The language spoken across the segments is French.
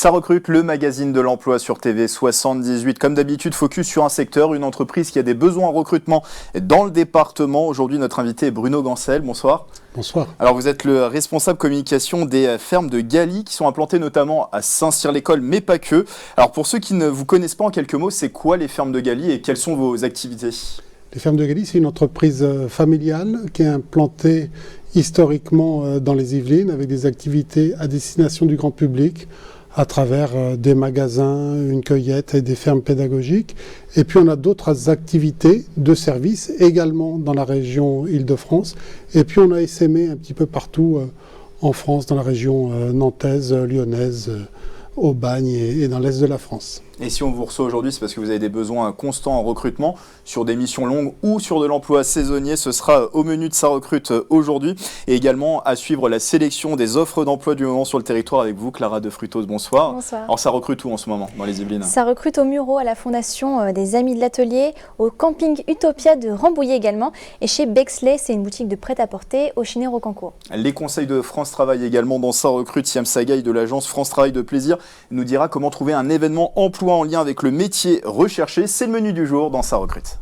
Ça recrute, le magazine de l'emploi sur TV 78. Comme d'habitude, focus sur un secteur, une entreprise qui a des besoins en recrutement dans le département. Aujourd'hui, notre invité est Bruno Gancel. Bonsoir. Bonsoir. Alors, vous êtes le responsable communication des fermes de Galy qui sont implantées notamment à Saint-Cyr-l'École, mais pas que. Alors, pour ceux qui ne vous connaissent pas en quelques mots, c'est quoi les fermes de Galy et quelles sont vos activités ? Les fermes de Galy, c'est une entreprise familiale qui est implantée historiquement dans les Yvelines avec des activités à destination du grand public à travers des magasins, une cueillette et des fermes pédagogiques. Et puis on a d'autres activités de service également dans la région Île-de-France. Et puis on a essaimé un petit peu partout en France, dans la région nantaise, lyonnaise, Aubagne et dans l'est de la France. Et si on vous reçoit aujourd'hui, c'est parce que vous avez des besoins constants en recrutement sur des missions longues ou sur de l'emploi saisonnier. Ce sera au menu de Ça recrute aujourd'hui. Et également à suivre la sélection des offres d'emploi du moment sur le territoire avec vous, Clara de Frutos. Bonsoir. Bonsoir. Alors ça recrute où en ce moment dans les Yvelines ? Ça recrute au Murau, à la Fondation des Amis de l'Atelier, au camping Utopia de Rambouillet également. Et chez Bexley, c'est une boutique de prêt-à-porter au Chiné-Rocancourt. Les conseils de France Travail également dans Ça recrute. Siam Sagaï de l'agence France Travail de Plaisir nous dira comment trouver un événement emploi en lien avec le métier recherché. C'est le menu du jour dans Ça recrute.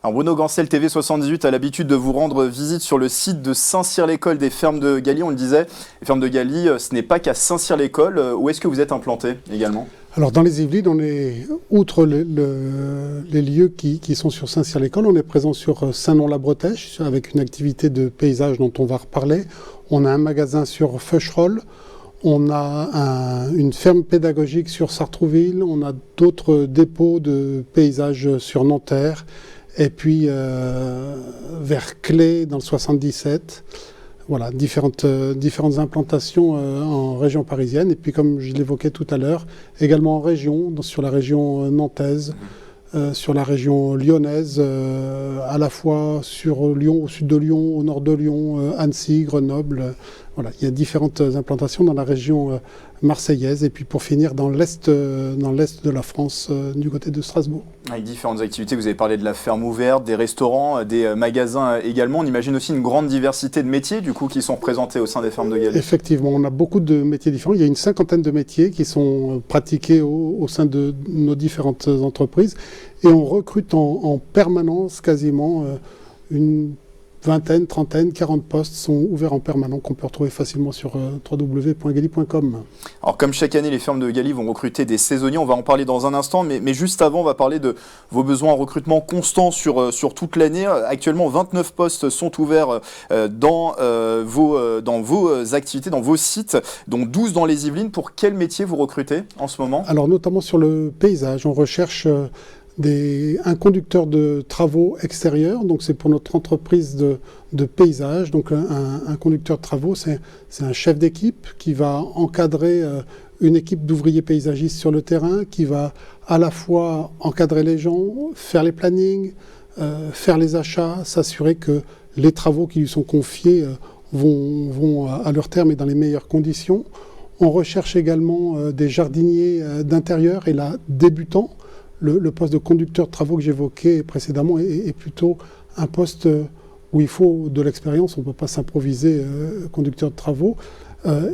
Alors Bruno Gancel, TV 78 a l'habitude de vous rendre visite sur le site de Saint-Cyr-l'École des fermes de Galy. On le disait, les fermes de Galy, ce n'est pas qu'à Saint-Cyr-l'École. Où est-ce que vous êtes implanté également ? Alors dans les Yvelines, on est, outre les lieux qui sont sur Saint-Cyr-l'École, on est présent sur Saint-Nom-la-Bretèche avec une activité de paysage dont on va reparler. On a un magasin sur Feucherolles. On a une ferme pédagogique sur Sartrouville. On a d'autres dépôts de paysages sur Nanterre. Et puis vers Clé dans le 77, voilà, différentes implantations en région parisienne. Et puis comme je l'évoquais tout à l'heure, également en région, sur la région nantaise, sur la région lyonnaise, à la fois sur Lyon, au sud de Lyon, au nord de Lyon, Annecy, Grenoble. Voilà, il y a différentes implantations dans la région marseillaise et puis pour finir dans l'est de la France, du côté de Strasbourg. Avec différentes activités, vous avez parlé de la ferme ouverte, des restaurants, des magasins également. On imagine aussi une grande diversité de métiers du coup qui sont représentés au sein des fermes de Galy. Effectivement, on a beaucoup de métiers différents. Il y a une 50aine de métiers qui sont pratiqués au sein de nos différentes entreprises et on recrute en permanence quasiment une vingtaine, trentaine, 40 postes sont ouverts en permanence qu'on peut retrouver facilement sur www.galy.com. Alors comme chaque année, les fermes de Galy vont recruter des saisonniers, on va en parler dans un instant, mais juste avant, on va parler de vos besoins en recrutement constant sur toute l'année. Actuellement, 29 postes sont ouverts dans vos activités, dans vos sites, dont 12 dans les Yvelines. Pour quel métier vous recrutez en ce moment ? Alors notamment sur le paysage, on recherche un conducteur de travaux extérieurs, donc c'est pour notre entreprise de paysage. Donc un conducteur de travaux, c'est un chef d'équipe qui va encadrer une équipe d'ouvriers paysagistes sur le terrain, qui va à la fois encadrer les gens, faire les plannings, faire les achats, s'assurer que les travaux qui lui sont confiés vont à leur terme et dans les meilleures conditions. On recherche également des jardiniers d'intérieur et là, débutants. Le poste de conducteur de travaux que j'évoquais précédemment est plutôt un poste où il faut de l'expérience, on ne peut pas s'improviser conducteur de travaux.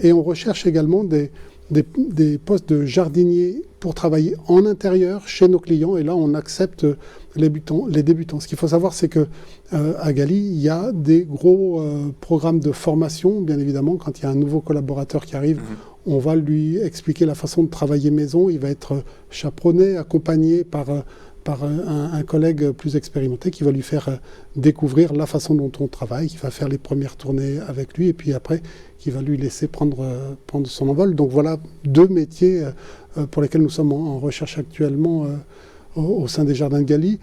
Et on recherche également des postes de jardinier pour travailler en intérieur chez nos clients. Et là, on accepte les débutants. Ce qu'il faut savoir, c'est qu'à Galy, il y a des gros programmes de formation, bien évidemment. Quand il y a un nouveau collaborateur qui arrive, on va lui expliquer la façon de travailler maison. Il va être chaperonné, accompagné par un collègue plus expérimenté qui va lui faire découvrir la façon dont on travaille, qui va faire les premières tournées avec lui et puis après qui va lui laisser prendre son envol. Donc voilà deux métiers pour lesquels nous sommes en recherche actuellement au sein des Jardins de Galy.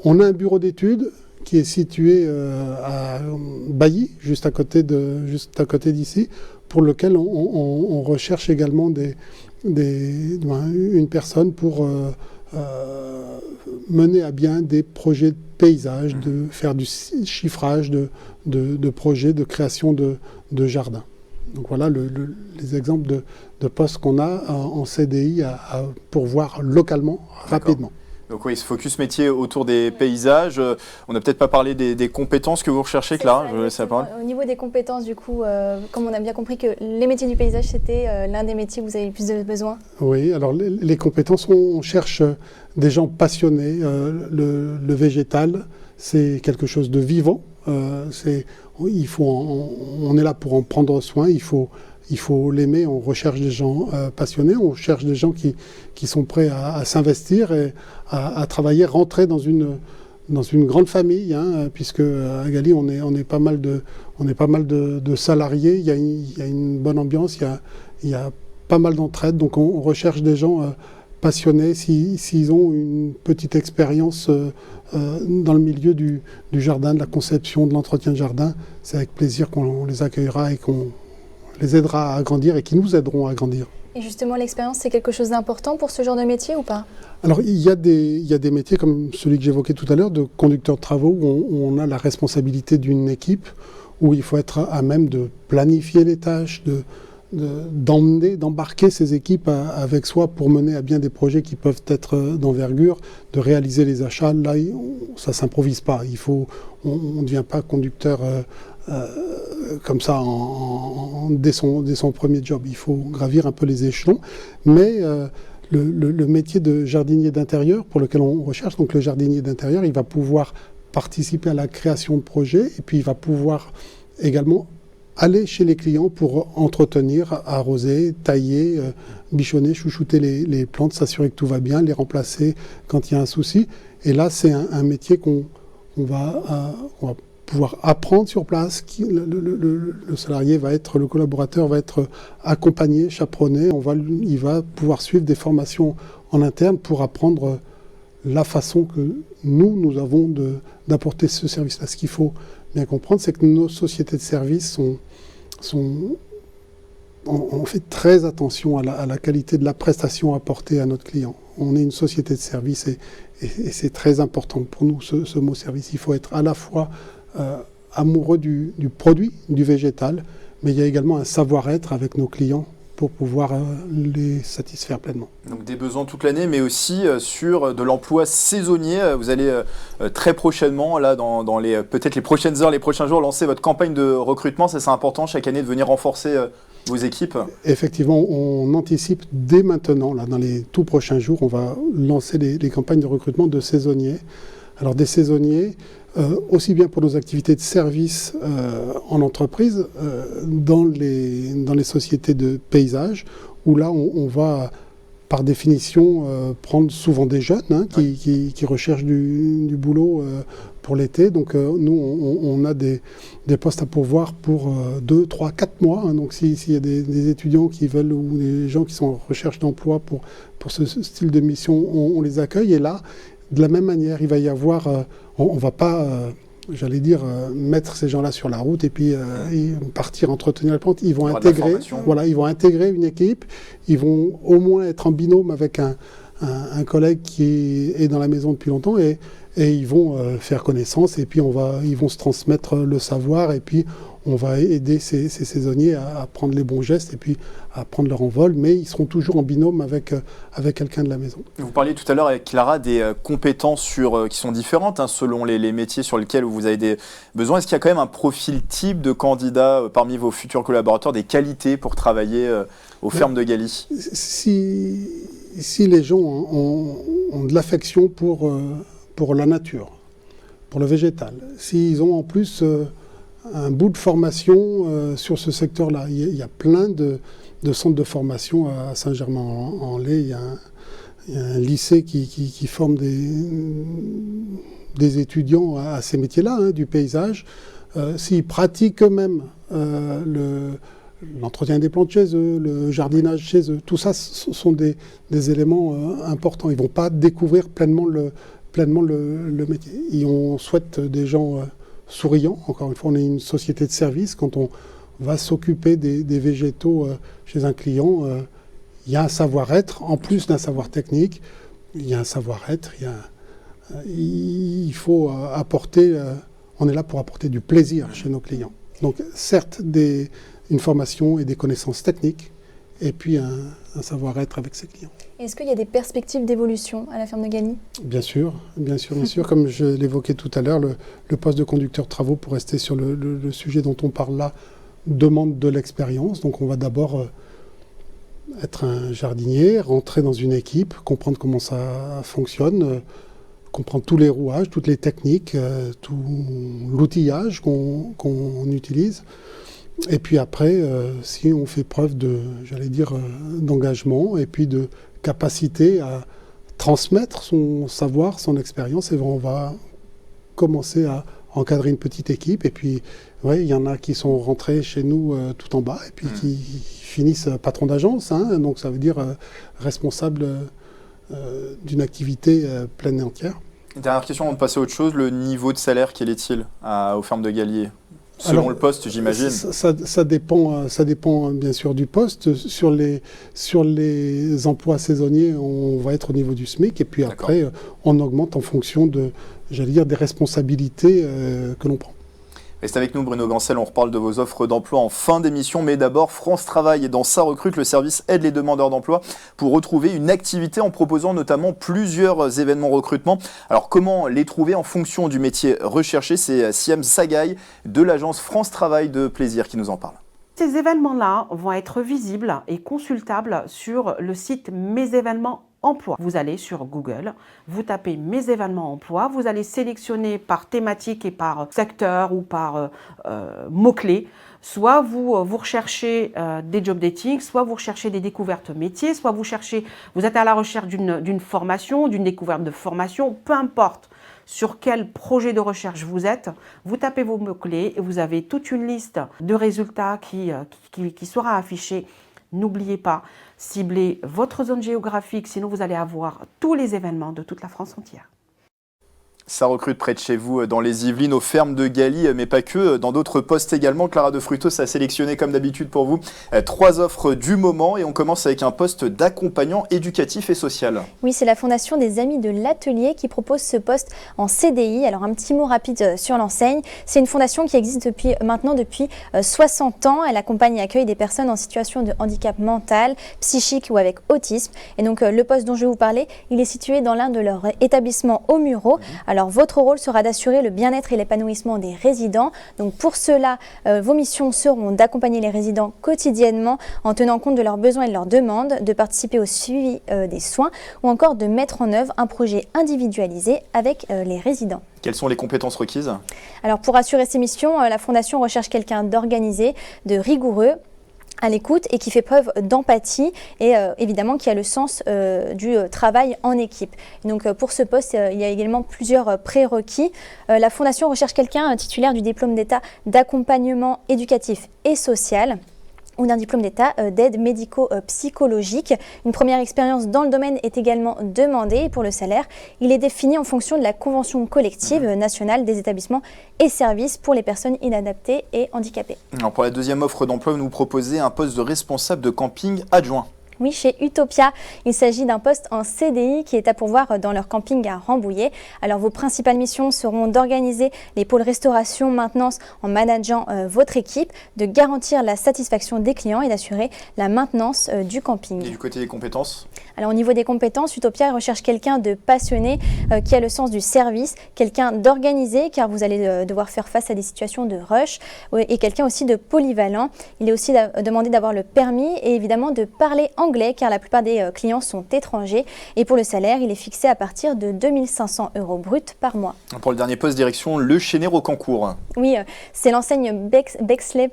On a un bureau d'études qui est situé à Bailly, juste à côté d'ici, pour lequel on recherche également une personne pour mener à bien des projets de paysage, de faire du chiffrage de projets de création de jardins. Donc voilà les exemples de postes qu'on a en CDI à pourvoir localement, rapidement. Donc oui, ce focus métier autour des paysages. On n'a peut-être pas parlé des compétences que vous recherchez, Clara. Je laisse la parole. Au niveau des compétences, du coup, comme on a bien compris que les métiers du paysage, c'était l'un des métiers où vous avez le plus de besoins. Oui, alors les compétences, on cherche des gens passionnés. Le végétal, c'est quelque chose de vivant. On est là pour en prendre soin. Il faut l'aimer. On recherche des gens passionnés. On cherche des gens qui sont prêts à s'investir et à travailler, rentrer dans une grande famille, hein, puisque à Gali, on est pas mal de salariés. Il y a une bonne ambiance. Il y a pas mal d'entraide. Donc on recherche des gens passionnés. S'ils ont une petite expérience dans le milieu du jardin, de la conception, de l'entretien de jardin, c'est avec plaisir qu'on les accueillera et qu'on les aidera à grandir et qui nous aideront à grandir. Et justement, l'expérience, c'est quelque chose d'important pour ce genre de métier ou pas? Alors, il y a des métiers comme celui que j'évoquais tout à l'heure, de conducteur de travaux, où on a la responsabilité d'une équipe, où il faut être à même de planifier les tâches, d'embarquer ces équipes avec soi pour mener à bien des projets qui peuvent être d'envergure, de réaliser les achats. Là, ça ne s'improvise pas. On ne devient pas conducteur comme ça dès son premier job. Il faut gravir un peu les échelons. Mais le métier de jardinier d'intérieur, pour lequel on recherche, donc le jardinier d'intérieur, il va pouvoir participer à la création de projets et puis il va pouvoir également aller chez les clients pour entretenir, arroser, tailler, bichonner, chouchouter les plantes, s'assurer que tout va bien, les remplacer quand il y a un souci. Et là, c'est un métier qu'on va pouvoir apprendre sur place. Le salarié le collaborateur va être accompagné, chaperonné. Il va pouvoir suivre des formations en interne pour apprendre la façon que nous avons d'apporter ce service-là. Ce qu'il faut bien comprendre, c'est que nos sociétés de services on fait très attention à la qualité de la prestation apportée à notre client. On est une société de services et c'est très important pour nous ce mot service. Il faut être à la fois amoureux du produit, du végétal, mais il y a également un savoir-être avec nos clients pour pouvoir les satisfaire pleinement. Donc des besoins toute l'année, mais aussi sur de l'emploi saisonnier. Vous allez très prochainement, là, dans peut-être les prochaines heures, les prochains jours, lancer votre campagne de recrutement. Ça, c'est important chaque année de venir renforcer vos équipes. Effectivement, on anticipe dès maintenant, là, dans les tout prochains jours, on va lancer les campagnes de recrutement de saisonniers. Alors des saisonniers, aussi bien pour nos activités de service en entreprise, dans les sociétés de paysage, où là on va par définition prendre souvent des jeunes qui recherchent du boulot pour l'été. Donc nous on a des postes à pourvoir pour 2, 3, 4 mois. Hein. Donc s'il y a des étudiants qui veulent ou des gens qui sont en recherche d'emploi pour ce style de mission, on les accueille. Et là, de la même manière, il va y avoir, on ne va pas, mettre ces gens-là sur la route et puis partir entretenir les plantes. Ils vont intégrer une équipe, ils vont au moins être en binôme avec un collègue qui est dans la maison depuis longtemps et ils vont faire connaissance et puis ils vont se transmettre le savoir et puis on va aider ces saisonniers à prendre les bons gestes et puis à prendre leur envol, mais ils seront toujours en binôme avec quelqu'un de la maison. Vous parliez tout à l'heure avec Clara des compétences qui sont différentes selon les métiers sur lesquels vous avez des besoins. Est-ce qu'il y a quand même un profil type de candidat parmi vos futurs collaborateurs, des qualités pour travailler aux fermes de Gali? Si les gens ont de l'affection pour la nature, pour le végétal, s'ils ont en plus un bout de formation sur ce secteur-là. Il y a plein de centres de formation à Saint-Germain-en-Laye. Il y a un lycée qui forme des étudiants à ces métiers-là, du paysage. S'ils pratiquent eux-mêmes l'entretien des plantes chez eux, le jardinage chez eux, tout ça ce sont des éléments importants. Ils ne vont pas découvrir pleinement le métier. Et on souhaite des gens souriants. Encore une fois, on est une société de service. Quand on va s'occuper des végétaux chez un client, il y a un savoir-être, en plus d'un savoir technique, il y a un savoir-être, il faut apporter, on est là pour apporter du plaisir chez nos clients. Donc certes, une formation et des connaissances techniques, et puis un savoir-être avec ses clients. Est-ce qu'il y a des perspectives d'évolution à la ferme de Galy? Bien sûr, bien sûr, bien sûr. Comme je l'évoquais tout à l'heure, le poste de conducteur de travaux, pour rester sur le sujet dont on parle là, demande de l'expérience. Donc on va d'abord être un jardinier, rentrer dans une équipe, comprendre comment ça fonctionne, comprendre tous les rouages, toutes les techniques, tout l'outillage qu'on utilise. Et puis après, si on fait preuve d'engagement et puis de capacité à transmettre son savoir, son expérience, et on va commencer à encadrer une petite équipe. Et puis, ouais, il y en a qui sont rentrés chez nous tout en bas et puis qui finissent patron d'agence. Hein, donc ça veut dire responsable d'une activité pleine et entière. Dernière question avant de passer à autre chose, le niveau de salaire, quel est-il aux fermes de Galy? Selon le poste, j'imagine. Ça dépend bien sûr du poste. Sur les emplois saisonniers, on va être au niveau du SMIC. Et puis après, on augmente en fonction des responsabilités que l'on prend. Restez avec nous, Bruno Gancel, on reparle de vos offres d'emploi en fin d'émission. Mais d'abord, France Travail, et dans sa recrute, le service aide les demandeurs d'emploi pour retrouver une activité en proposant notamment plusieurs événements recrutement. Alors comment les trouver en fonction du métier recherché? C'est Siam Sagaï de l'agence France Travail de Plaisir qui nous en parle. Ces événements-là vont être visibles et consultables sur le site Mes événements emploi. Vous allez sur Google, vous tapez Mes événements emploi, vous allez sélectionner par thématique et par secteur ou par mots-clés. Soit vous recherchez des job dating, soit vous recherchez des découvertes métiers, soit vous êtes à la recherche d'une formation, d'une découverte de formation, peu importe sur quel projet de recherche vous êtes, vous tapez vos mots-clés et vous avez toute une liste de résultats qui sera affichée. N'oubliez pas, ciblez votre zone géographique, sinon vous allez avoir tous les événements de toute la France entière. Ça recrute près de chez vous, dans les Yvelines, aux fermes de Galy, mais pas que, dans d'autres postes également. Clara de Frutos a sélectionné, comme d'habitude pour vous, 3 offres du moment. Et on commence avec un poste d'accompagnant éducatif et social. Oui, c'est la Fondation des Amis de l'Atelier qui propose ce poste en CDI. Alors, un petit mot rapide sur l'enseigne. C'est une fondation qui existe depuis 60 ans. Elle accompagne et accueille des personnes en situation de handicap mental, psychique ou avec autisme. Et donc, le poste dont je vais vous parler, il est situé dans l'un de leurs établissements au Mureaux. Alors, votre rôle sera d'assurer le bien-être et l'épanouissement des résidents. Donc, pour cela, vos missions seront d'accompagner les résidents quotidiennement en tenant compte de leurs besoins et de leurs demandes, de participer au suivi des soins ou encore de mettre en œuvre un projet individualisé avec les résidents. Quelles sont les compétences requises? Alors, pour assurer ces missions, la Fondation recherche quelqu'un d'organisé, de rigoureux, à l'écoute et qui fait preuve d'empathie et évidemment qui a le sens du travail en équipe. Donc pour ce poste, il y a également plusieurs prérequis. La Fondation recherche quelqu'un titulaire du diplôme d'État d'accompagnement éducatif et social ou d'un diplôme d'État d'aide médico-psychologique. Une première expérience dans le domaine est également demandée. Et pour le salaire, il est défini en fonction de la convention collective nationale des établissements et services pour les personnes inadaptées et handicapées. Alors pour la deuxième offre d'emploi, vous nous proposez un poste de responsable de camping adjoint. Oui, chez Utopia, il s'agit d'un poste en CDI qui est à pourvoir dans leur camping à Rambouillet. Alors vos principales missions seront d'organiser les pôles restauration, maintenance en manageant votre équipe, de garantir la satisfaction des clients et d'assurer la maintenance du camping. Et du côté des compétences? Alors au niveau des compétences, Utopia recherche quelqu'un de passionné qui a le sens du service, quelqu'un d'organisé car vous allez devoir faire face à des situations de rush et quelqu'un aussi de polyvalent. Il est aussi demandé d'avoir le permis et évidemment de parler anglais car la plupart des clients sont étrangers et pour le salaire il est fixé à partir de 2 500 € bruts par mois. Pour le dernier poste, direction Le Chénet-Rocancourt. Oui, c'est l'enseigne Bexley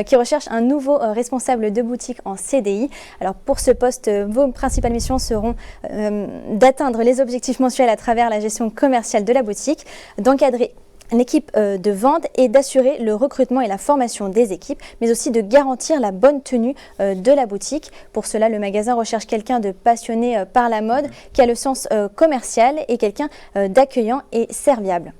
qui recherche un nouveau responsable de boutique en CDI. Alors pour ce poste, vos principales missions seront d'atteindre les objectifs mensuels à travers la gestion commerciale de la boutique, d'encadrer l'équipe de vente et d'assurer le recrutement et la formation des équipes, mais aussi de garantir la bonne tenue de la boutique. Pour cela, le magasin recherche quelqu'un de passionné par la mode, qui a le sens commercial et quelqu'un d'accueillant et serviable.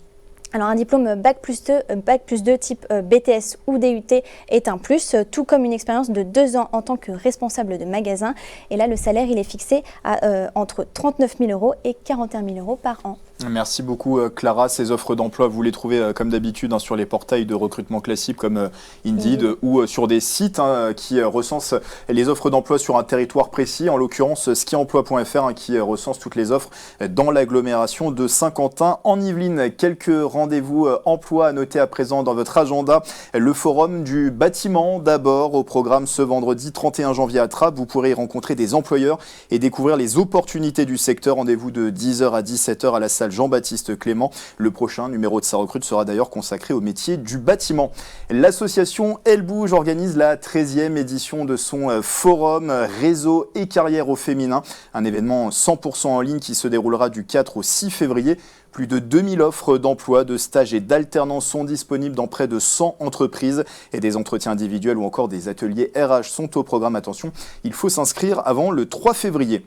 Alors un diplôme Bac+2 type BTS ou DUT est un plus, tout comme une expérience de 2 ans en tant que responsable de magasin. Et là, le salaire il est fixé à entre 39 000 € et 41 000 € par an. Merci beaucoup Clara. Ces offres d'emploi, vous les trouvez comme d'habitude sur les portails de recrutement classiques comme Indeed ou sur des sites qui recensent les offres d'emploi sur un territoire précis, en l'occurrence skiemploi.fr qui recense toutes les offres dans l'agglomération de Saint-Quentin en Yvelines. Quelques rendez-vous emploi à noter à présent dans votre agenda. Le forum du bâtiment d'abord au programme ce vendredi 31 janvier à Trappes. Vous pourrez y rencontrer des employeurs et découvrir les opportunités du secteur. Rendez-vous de 10h à 17h à la salle Jean-Baptiste Clément. Le prochain numéro de Ça recrute sera d'ailleurs consacré au métier du bâtiment. L'association Elle Bouge organise la 13e édition de son forum réseau et carrière au féminin, un événement 100% en ligne qui se déroulera du 4 au 6 février. Plus de 2000 offres d'emploi, de stages et d'alternance sont disponibles dans près de 100 entreprises et des entretiens individuels ou encore des ateliers RH sont au programme. Attention, il faut s'inscrire avant le 3 février.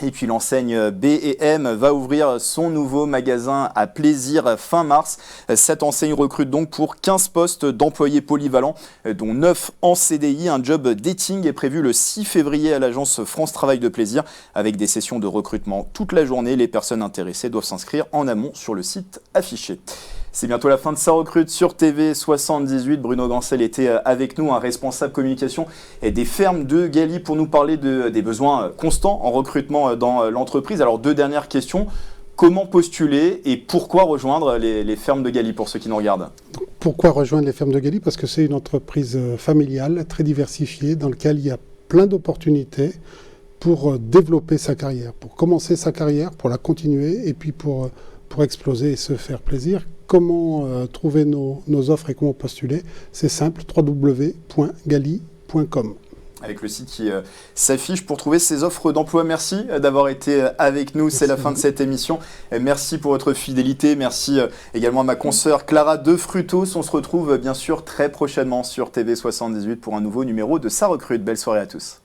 Et puis l'enseigne B&M va ouvrir son nouveau magasin à Plaisir fin mars. Cette enseigne recrute donc pour 15 postes d'employés polyvalents, dont 9 en CDI. Un job dating est prévu le 6 février à l'agence France Travail de Plaisir, avec des sessions de recrutement toute la journée. Les personnes intéressées doivent s'inscrire en amont sur le site affiché. C'est bientôt la fin de Ça recrute sur TV78. Bruno Gancel était avec nous, un responsable communication et des fermes de Galy, pour nous parler des besoins constants en recrutement dans l'entreprise. Alors 2 dernières questions. Comment postuler et pourquoi rejoindre les fermes de Galy pour ceux qui nous regardent? Pourquoi rejoindre les fermes de Galy? Parce que c'est une entreprise familiale, très diversifiée, dans laquelle il y a plein d'opportunités pour développer sa carrière, pour commencer sa carrière, pour la continuer et puis pour exploser et se faire plaisir. Comment trouver nos offres et comment postuler? C'est simple, www.galy.com. Avec le site qui s'affiche pour trouver ces offres d'emploi. Merci d'avoir été avec nous. C'est la fin de cette émission. Merci pour votre fidélité. Merci également à ma consoeur Clara de Frutos. On se retrouve bien sûr très prochainement sur TV78 pour un nouveau numéro de Ça recrute. Belle soirée à tous.